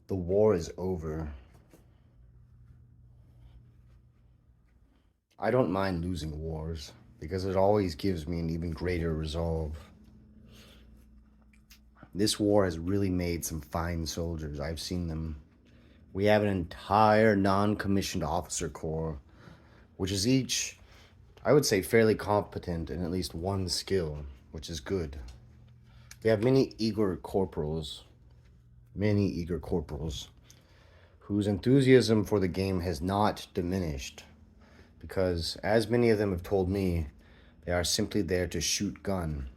the war is over. I don't mind losing wars because it always gives me an even greater resolve. This war has really made some fine soldiers. I've seen them. We have an entire non-commissioned officer corps, which is each, I would say, fairly competent in at least one skill, which is good. We have many eager corporals, whose enthusiasm for the game has not diminished, because, as many of them have told me, they are simply there to shoot gun,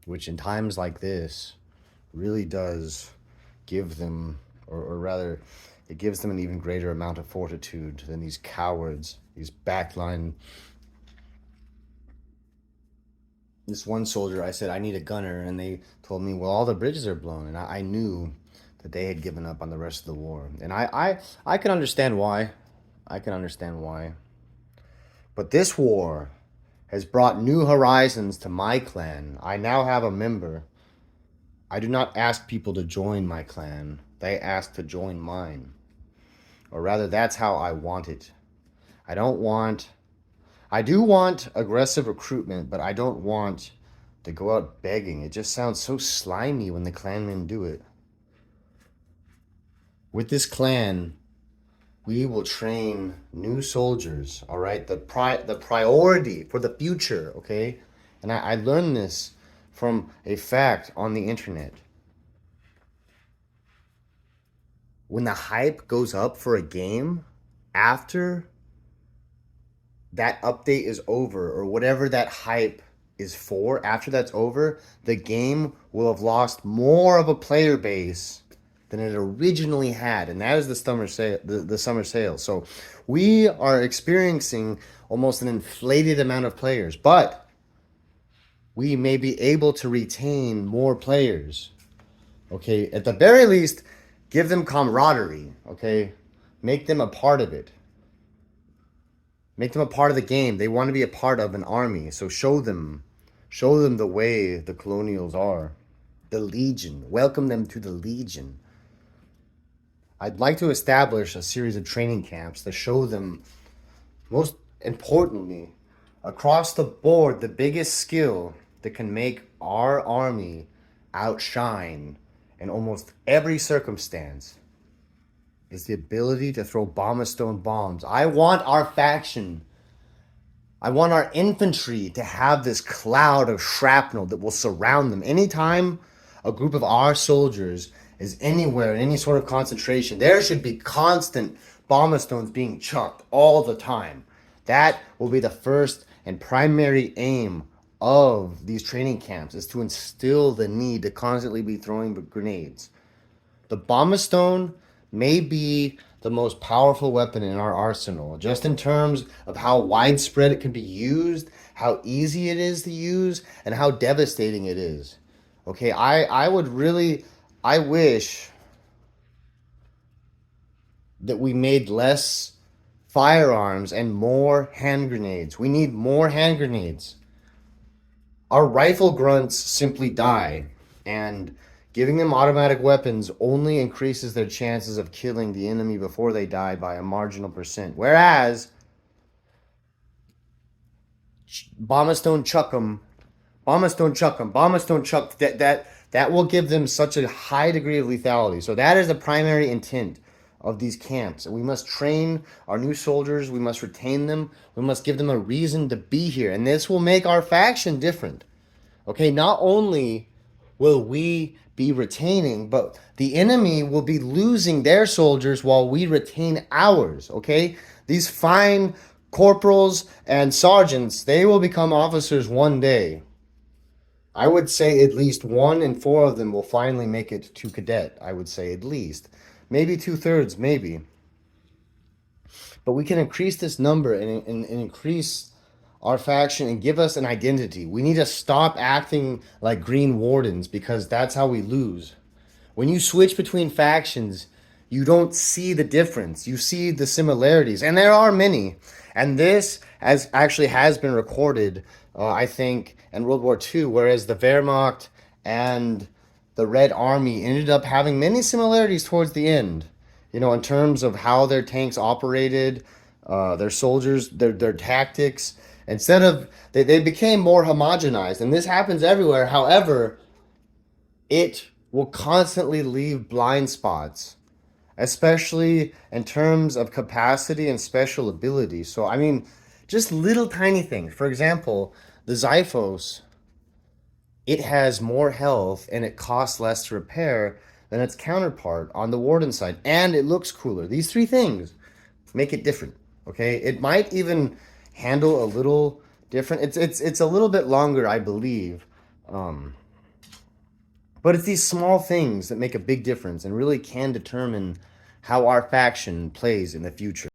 which in times like this really does give them, or rather, it gives them an even greater amount of fortitude than these cowards, these backline. This one soldier, I said, I need a gunner, and they told me, well, all the bridges are blown, and I knew that they had given up on the rest of the war. And I can understand why. I can understand why. But this war has brought new horizons to my clan. I now have a member. I do not ask people to join my clan. They ask to join mine. Or rather, that's how I want it. I do want aggressive recruitment, but I don't want to go out begging. It just sounds so slimy when the clanmen do it. With this clan, we will train new soldiers, all right? The priority for the future, okay? And I learned this from a fact on the internet. When the hype goes up for a game, after that update is over, or whatever that hype is for, after that's over, the game will have lost more of a player base than it originally had, and that is the summer sale. The summer sale. So we are experiencing almost an inflated amount of players, but we may be able to retain more players. Okay, at the very least, give them camaraderie. Okay, make them a part of it. Make them a part of the game. They want to be a part of an army, so show them the way the colonials are. The Legion. Welcome them to the Legion. I'd like to establish a series of training camps to show them, most importantly, across the board, the biggest skill that can make our army outshine in almost every circumstance is the ability to throw bomb-stone bombs. I want our infantry to have this cloud of shrapnel that will surround them. Anytime a group of our soldiers is anywhere in any sort of concentration, there should be constant bomb-stones being chucked all the time. That will be the first and primary aim of these training camps, is to instill the need to constantly be throwing grenades. The bomb-stone may be the most powerful weapon in our arsenal, just in terms of how widespread it can be used, how easy it is to use, and how devastating it is. Okay, I wish that we made less firearms and more hand grenades. We need more hand grenades. Our rifle grunts simply die, and giving them automatic weapons only increases their chances of killing the enemy before they die by a marginal percent. Whereas, bomb-stone chuck them, bomb-stone chuck them, bomb-stone chuck, that will give them such a high degree of lethality. So that is the primary intent of these camps. And we must train our new soldiers. We must retain them. We must give them a reason to be here. And this will make our faction different. Okay, not only will we be retaining, but the enemy will be losing their soldiers while we retain ours. Okay, these fine corporals and sergeants, they will become officers one day. I would say at least 1 in 4 of them will finally make it to cadet. I would say at least. Maybe 2/3, maybe. But we can increase this number and increase our faction and give us an identity. We need to stop acting like Green Wardens, because that's how we lose. When you switch between factions, you don't see the difference. You see the similarities, and there are many. And this has been recorded, I think, in World War II, whereas the Wehrmacht and the Red Army ended up having many similarities towards the end. You know, in terms of how their tanks operated, their soldiers, their tactics. Instead of they became more homogenized, and this happens everywhere. However, it will constantly leave blind spots, especially in terms of capacity and special ability. So, I mean, just little tiny things. For example, the Xiphos, it has more health and it costs less to repair than its counterpart on the Warden side, and it looks cooler. These three things make it different. Okay, it might even handle a little different. It's a little bit longer, I believe. Um, but it's these small things that make a big difference and really can determine how our faction plays in the future.